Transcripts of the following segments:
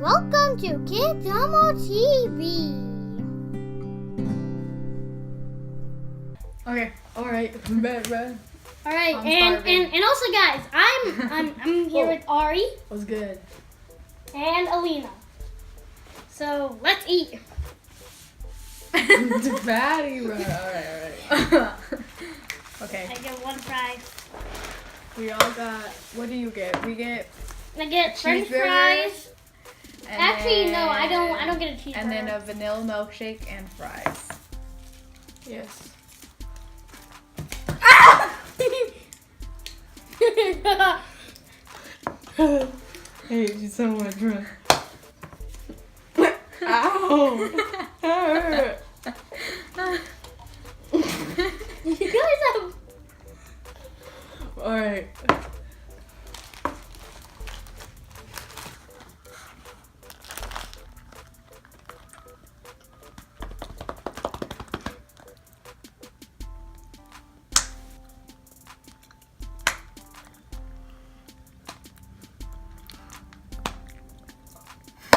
Welcome to KidDomoTV. Okay, alright, bet. Alright, and also guys, I'm here with Ari What's good? and Alina. So let's eat. Fatty, bro. Alright. Okay, I get one fry. we all got, what do you get? We get I get French cheeseburger, fries. and Actually, then, no, I don't get a cheeseburger. And then a vanilla milkshake and fries. Yes. Hey, she's so much fun. Ow! You guys have. Alright.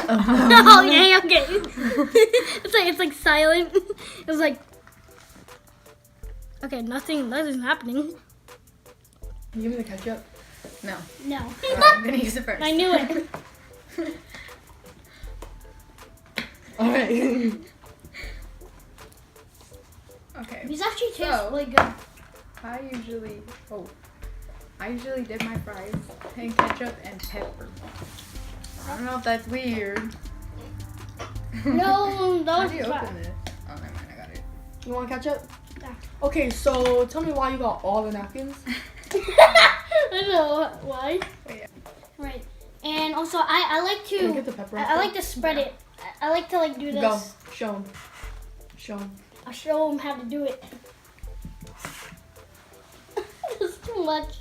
Oh yeah, okay. it's like silent. It's like okay, nothing's happening. Give me the ketchup. No. No. I'm gonna use it first. I knew it. Alright. Okay. These actually taste So- really good. I usually dip my fries in ketchup and pepper. I don't know if that's weird. No, How those do you fries. open this? Oh, never mind, I got it. You want ketchup? Yeah. Okay, so tell me why you got all the napkins. I don't know why. Wait, yeah. Right. And also, I like Can you to. get the pepper? I like to spread it. I like to like do this. Go. Show him. Show him. I'll show them how to do it. It's too much.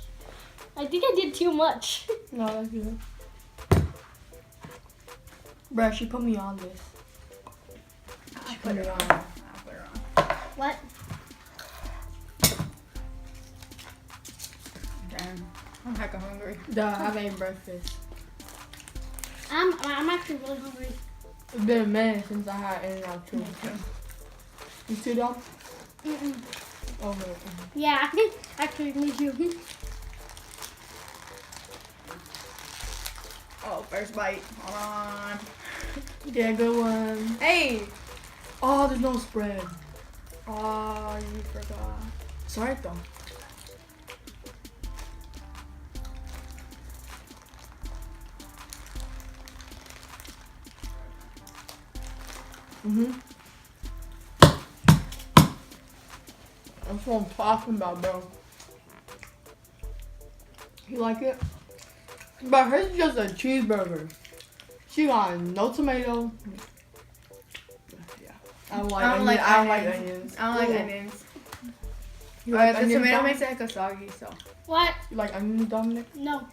I think I did too much. No, that's good. Bruh, she put me on this. I'll put it on. What? Damn. I'm hecka hungry. Duh, I haven't eaten breakfast. I'm actually really hungry. It's been a minute since I had In-N-Out too. You too, Dom? Mm-mm. Oh, no. Yeah, actually me too. Oh, first bite. Hold on. Yeah, good one. Hey! Oh, there's no spread. Oh, you forgot. Sorry, though. That's what I'm talking about, bro. You like it? But hers is just a cheeseburger. She got no tomato. Yeah. I don't like onions. I don't like onions. I don't like Ooh. onions. You like The onions, tomato Dom? makes it hecka soggy, so. What? You like onions, Dominic? No.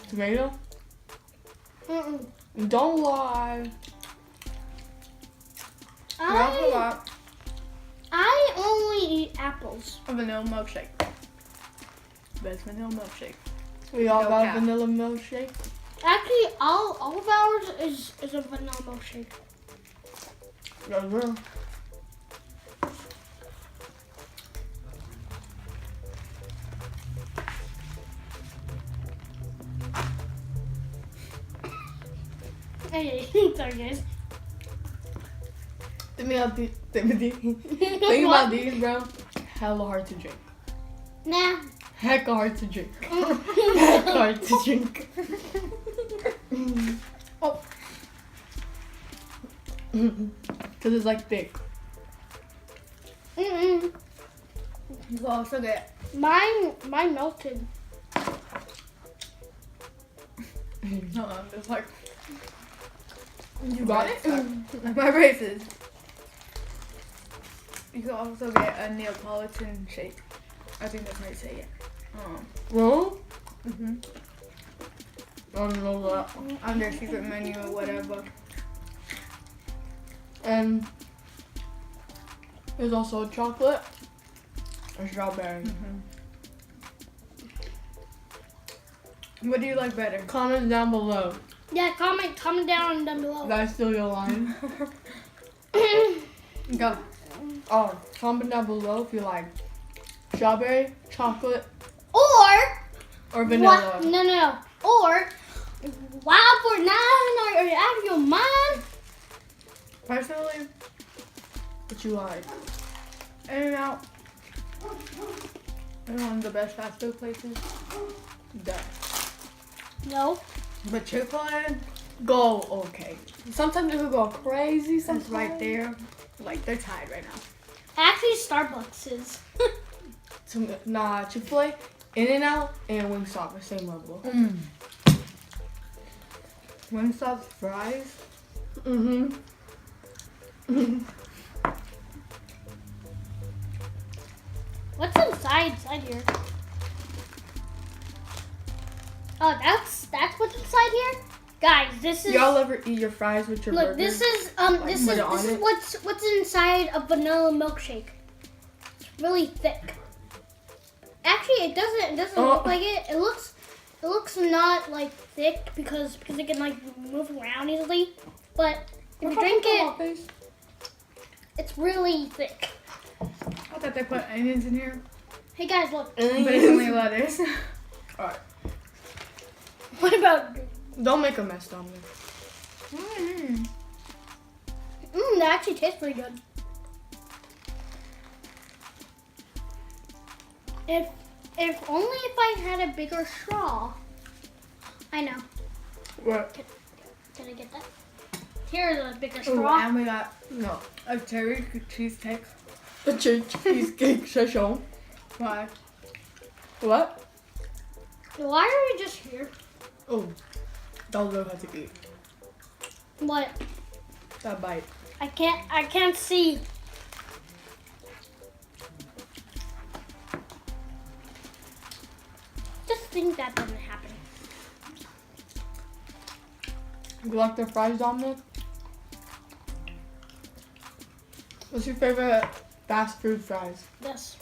Tomato? Mm-mm. Don't lie. We also got I only eat apples. a vanilla milkshake. Best vanilla milkshake. We all No got cap. a vanilla milkshake. Actually, all of ours is a vanilla milkshake. That's real. Hey, sorry guys. Think about these, bro. Hella hard to drink. Nah. Hecka hard to drink. Hecka hard to drink. Oh. Cause it's like thick. Mm-mm. You can also get Mine melted. hold on, there's like You got it? like my braces. You can also get a Neapolitan shake. I think that's how you say it. Well, Mm-hmm. I don't know that. On their secret menu or whatever. And there's also chocolate and strawberry. What do you like better? Comment down below. Yeah, comment down below. That's still your line. Go. Oh, comment down below if you like strawberry, chocolate, Or or vanilla. no. Or wow for 9 or out of your mind. Personally, What you like? In-N-Out is one of the best fast food places. That. No. But Chick-fil-A, Go okay. Sometimes it could go crazy. it's Sometimes right there. Like, they're tied right now. Actually, Starbucks is. Nah, Chick-fil-A, In-N-Out, and Wingstop are same level. Wingstop's fries. Mm-hmm. What's inside here? Oh, that's what's inside here, guys. This is. Y'all ever eat your fries with your Look, burger? this is this put is it on this is it? what's inside a vanilla milkshake. It's really thick. Actually, it doesn't Oh. look like it. It looks not like thick because it can like move around easily. But if you drink it, it's really thick. I thought they put onions in here, Hey guys, look. but it's only lettuce. Alright. What about? Don't make a mess, Dominic. That actually tastes pretty good. If only if I had a bigger straw. I know. What? Can I get that? Here's a bigger Ooh, straw. and we got No. a cherry cheesecake. The cheesecake session. Why? What? Why are we just here? Oh. Don't know how to eat. What? That bite. I can't see. Just think that doesn't happen. You like the fries, Dominic? What's your favorite fast food fries? Yes.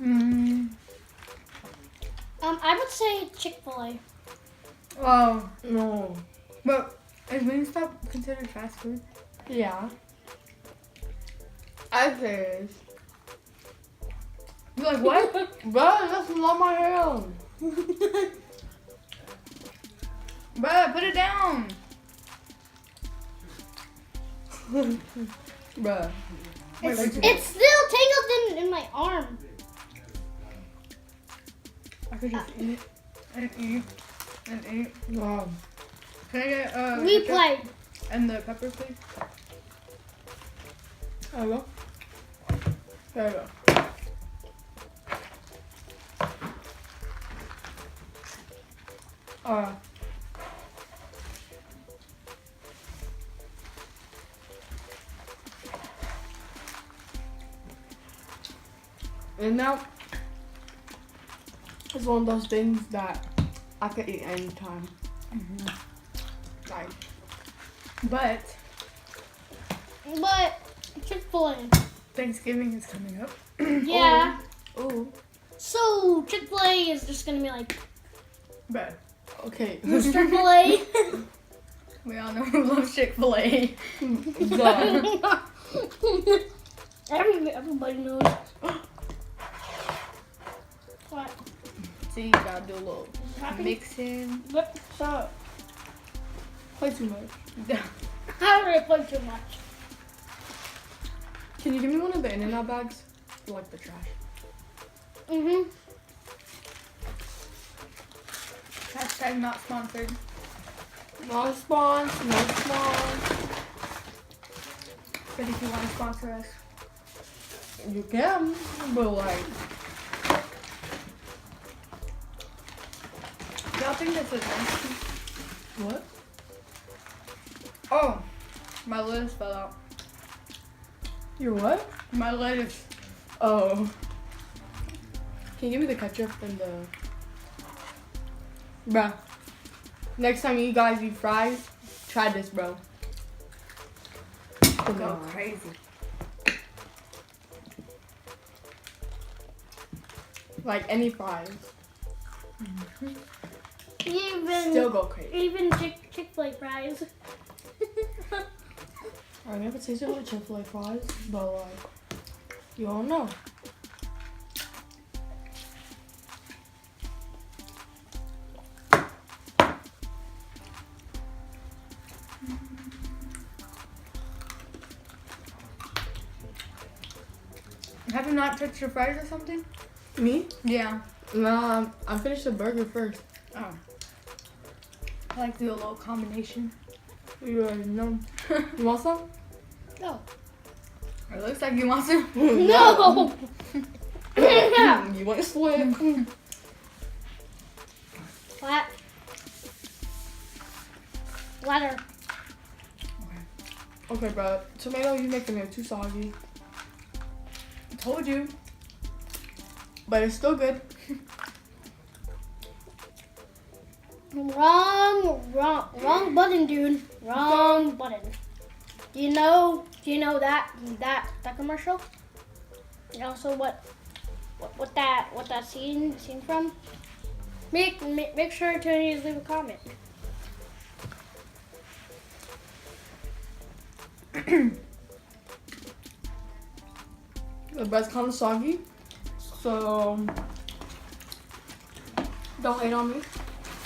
Mm. I would say Chick-fil-A. Oh, No. but is Wingstop considered fast food? Yeah. I say it is. You're like, what? Bro, that's not my hand. Bruh, put it down. Bruh. Wait, wait, It's still tangled in my arm. I could just eat and eat and eat. Wow. Can I get Replay. and the pepper, please? There you go. There you go. Alright. And now, it's one of those things that I could eat anytime. Like, But But Chick-fil-A. Thanksgiving is coming up. Yeah. ooh, So Chick-fil-A is just gonna be like Bruh, okay. Chick-fil-A. we all know who loves Chick-fil-A. Duh. Everybody knows. What? So you gotta do a little Happy? mixing. What? Stop. Play too much. I already played too much. Can you give me one of the In-N-Out bags? I like the trash. Hashtag not sponsored. No spawns, no spawns. But if you want to sponsor us, You can, but like, y'all think this is nasty? what? Oh, my lettuce fell out. Your what? My lettuce. Oh. Can you give me the ketchup and the... Bruh. Next time you guys eat fries, try this, bro. Come Go on. crazy. Like any fries. Still go crazy. Even Chick-fil-A fries. I never tasted like Chick-fil-A fries, but like, you don't know. Have you not touched your fries or something? Me? Yeah. No, I finished the burger first. Oh. I like to do a little combination. You already know. You want some? No. It looks like you want some. No. You want a slip? Flat. Flatter. Okay, bro. Tomato, you making it too soggy. I told you. But it's still good. Wrong button, dude. Wrong button. Do you know that commercial? And also what that scene from? Make sure to leave a comment. The bread's kind of soggy, so don't hate on me.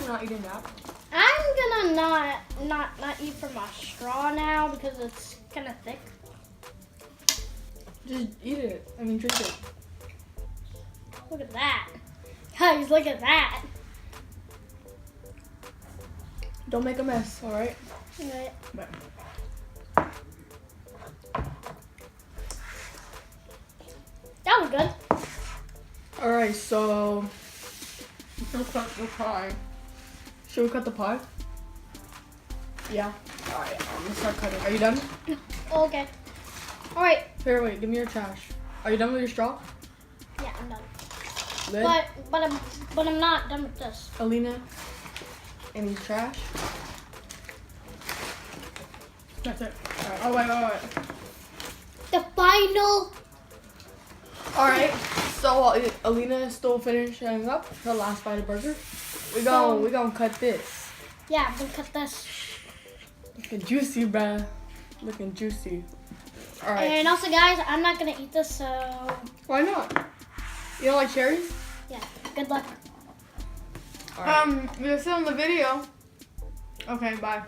We're not eating that. I'm gonna not eat from a straw now because it's kind of thick. Just eat it. I mean, drink it. Look at that, guys! Look at that. Don't make a mess, all right? Right. But That was good. all right, so Look at the pie. should we cut the pie? Yeah. All right, I'm gonna start cutting. Are you done? Okay. All right. Here, wait. Give me your trash. Are you done with your straw? Yeah, I'm done. Lid? But I'm not done with this. Alina, any trash? That's it. All right. Oh wait. The final. All right. So Alina is still finishing up her last bite of burger. We gonna cut this. Yeah, I'm gonna cut this. Looking juicy, bruh. Looking juicy. All right. And also, guys, I'm not gonna eat this, so Why not? You don't like cherries? yeah. Good luck. All right. You're still in the video. Okay, bye.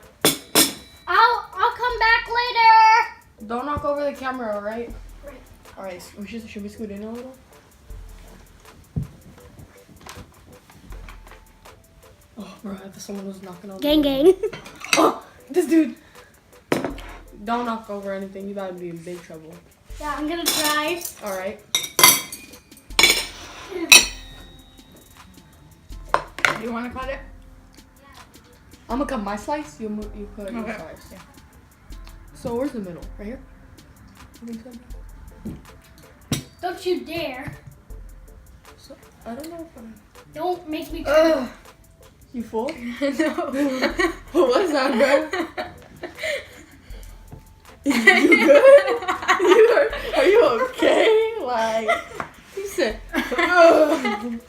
I'll come back later. Don't knock over the camera, all right? Right. All right. Should we scoot in a little? Oh, bro, I thought someone was knocking on. Gang, the gang. Oh, this dude. Don't knock over anything. You gotta be in big trouble. Yeah, I'm gonna try. All right. You want to cut it? I'm gonna cut my slice. You cut your Okay. slice. Yeah. So where's the middle? Right here. I think so. Don't you dare. So I don't know if I'm. Don't make me cry. You full? No. What's that, bro? You good? Are you okay? Like you said. Ugh.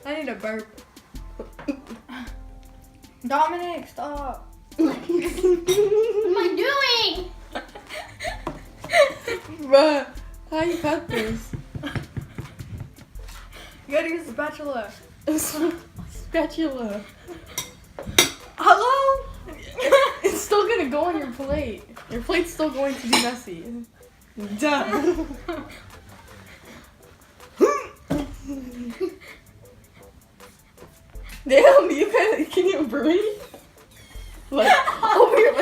I need a burp. Dominic, stop. What am I doing? Bruh, how you cut this? You gotta use a spatula. Spatula. Hello? It's still gonna go on your plate. Your plate's still going to be messy. Duh. Damn, can you breathe? Like over your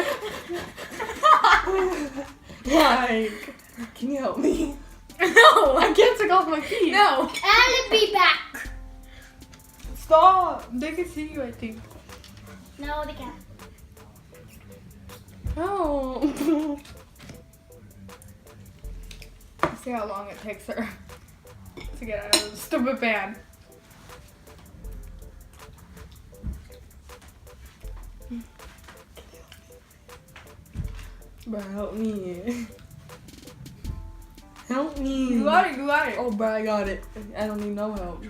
like, can you help me? No, I can't take off my feet. No. I'll be back. Stop. They can see you, I think. No, they can't. Oh. See how long it takes her to get out of the stupid pan. Bro, help me. Help me. You got it, you got it. Oh, bro, I got it. I don't need no help.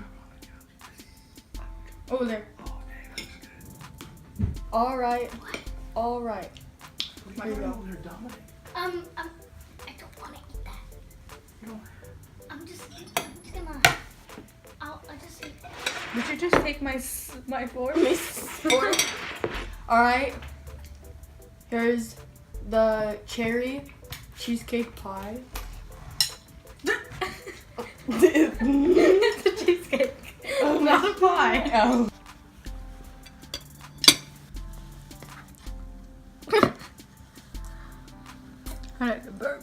Over there. All right. My Here you go. God. I don't want to eat that. I'm just gonna. I'll just eat that. Did you just take my fork? All right. Here's the cherry cheesecake pie. It's a cheesecake. Not a pie. Oh. I had to burp.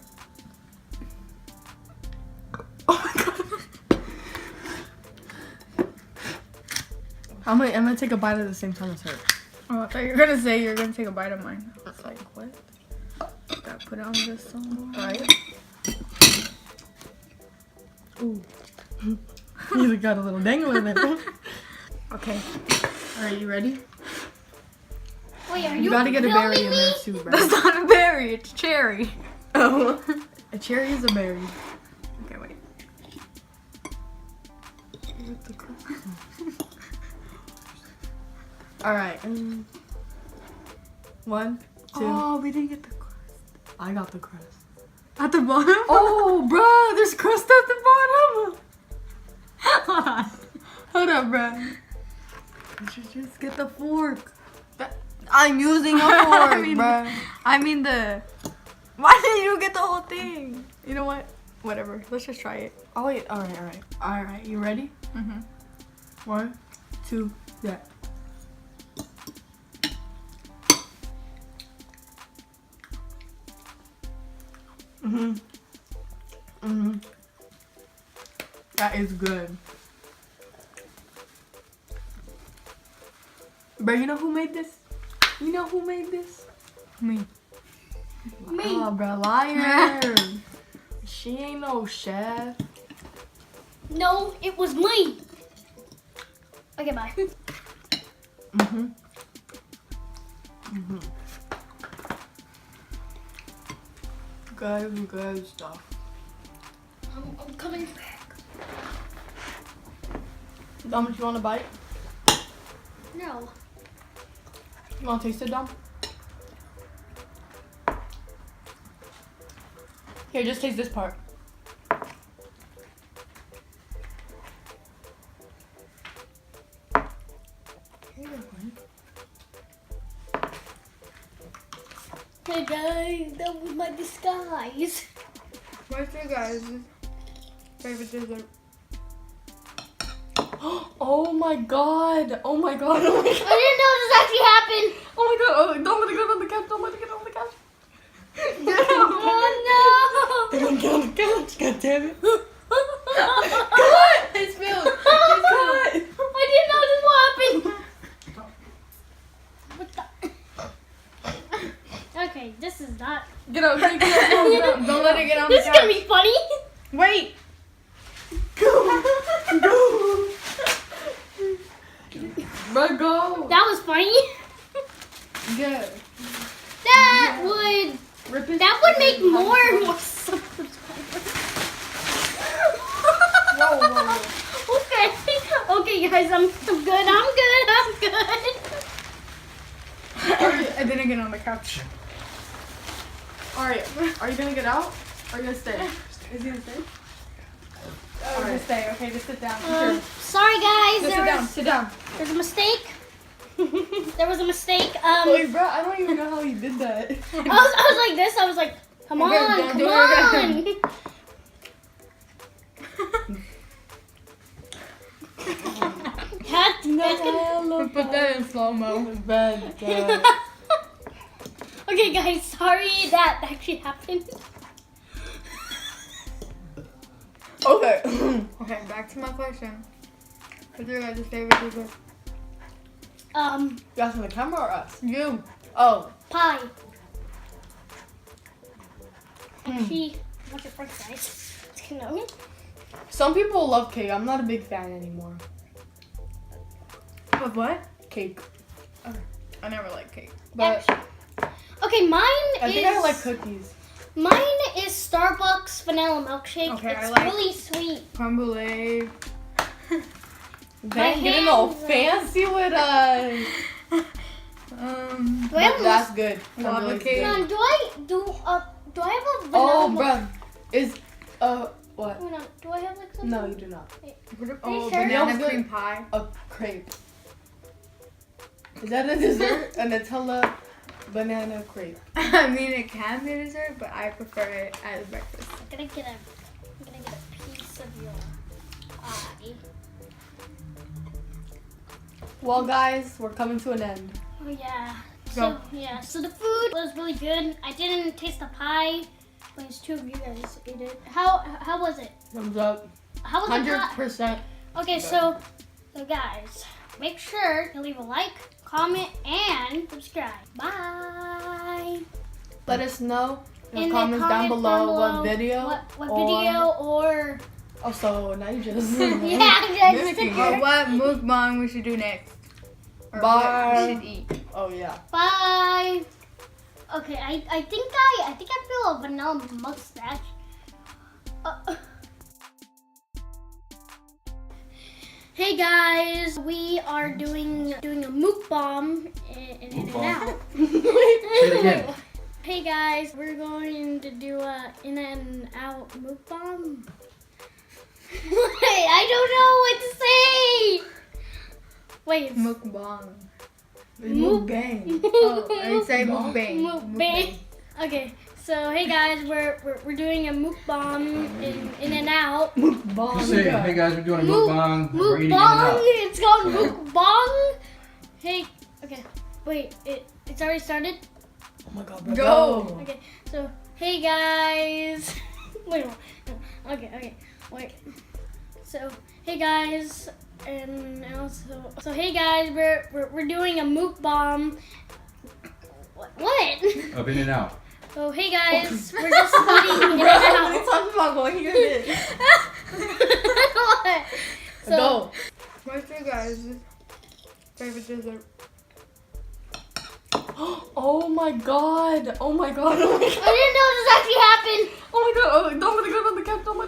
Oh my god. I'm gonna take a bite at the same time as her. Oh, I thought you were gonna say you're gonna take a bite of mine. I was like, what? Gotta put on this some. Alright. Ooh. You got a little dangle in there. Okay. Alright, you ready? Wait, are You gotta get a berry filming in there me? too, bro. That's not a berry, it's cherry. Oh. A cherry is a berry. Okay, wait. Alright. 1, 2. Oh, we didn't get the crust. I got the crust. At the bottom? Oh, bro, there's crust at the bottom. Hold on. Hold up, bro. You should just get the fork. I'm using a fork, bro. I mean the... Why didn't you get the whole thing? You know what? Whatever. Let's just try it. Oh wait, alright. You ready? Mm-hmm. 1, 2, yeah. That is good. Bro, you know who made this? You know who made this? Me. Me. Oh, bro, liar. She ain't no chef. No, it was me. Okay, bye. Good stuff. I'm coming back. Dom, do you want a bite? No. You want to taste it, Dom? Here, just taste this part. Hey guys, that was my disguise. What's your guys' favorite dessert? Oh my god! Oh my god! I didn't know this actually happened. Oh my god! Oh, don't let it get on the couch! Don't let it get on the couch! Oh They don't get on the couch! God damn it! Cut! It spilled. no! I didn't know this would happen. What the? Okay, this is not. Get out! Get out! Don't let it get on the This couch. is gonna be funny. Wait. Go! Go! Bro, go! That was funny. Yeah. That would. Rip it. That would make more subscribers. Whoa. Okay. Okay, guys, I'm good. I'm good. I didn't get on the couch. Alright, are you gonna get out? Or are you gonna stay? Is he gonna stay? Oh, Alright. just stay. Okay, just sit down. Sorry, guys. Just sit down. Sit down. There's a mistake. There was a mistake. Wait, bro, I don't even know how he did that. I was like this. I was like, come Okay, on, don't come do it on. Put that in slow-mo. Bad. Okay, guys, sorry that actually happened. Okay. Okay, back to my question. What's your guys' favorite dessert? You asking the camera or us? You. Oh. Pie. Actually, what's your first guys? You know? Some people love cake. I'm not a big fan anymore. Of what? Cake. I never liked cake. But Okay, mine I is. think I like cookies. Mine is Starbucks vanilla milkshake. Okay, it's I like- really sweet. Creme brulee. Dang, getting all fancy with us. That's good. Lava Really cake. good. Do I have a vanilla? Oh, bruh. Is, what? Hold on. Do I have like something? No, you do not. Oh, sure? banana Vanilla cream pie. A crepe. Is that a dessert? A Nutella banana crepe. I mean, it can be a dessert, but I prefer it as breakfast. I'm gonna get a piece of your eye. Well, guys, we're coming to an end. Oh yeah. Go. So the food was really good. I didn't taste the pie, but it's two of you guys ate it. How was it? Thumbs up. How was the pie? 100%. Okay, so guys, make sure to leave a like, comment, and subscribe. Bye. Let us know in the In the comments down below what video. What video or Oh, so now you just. yeah, mimicking Or it. what mukbang we should do next. Or Bye. what we should eat. Oh yeah. Bye. Okay, I think I feel a vanilla mustache. Hey guys, we are doing a mukbang in and out. Say it again. Hey guys, we're going to do a in and out mukbang. Wait, I don't know what to say. Wait, it's Mukbang. Mukbang. Oh, I say mukbang. mukbang. Okay, so hey guys, we're doing a mukbang in and out. Mukbang. Just say, hey guys, we're doing a mukbang. We're eating in and Mukbang. out. It's called So- mukbang. Hey, okay, wait, it's already started. Oh my god, bro. Go. Okay, so hey guys. Wait, no. Okay, wait. So hey guys, and also, so hey guys, we're doing a mukbang. What? Up in and out. So hey guys, we're just eating in and out. What are you talking about? Going here. What? So, Go. What's your guys' favorite dessert? Oh my god. Oh my god. Oh my god. I didn't know this actually happened. Oh my god. Oh, don't let it go on the cap. Don't let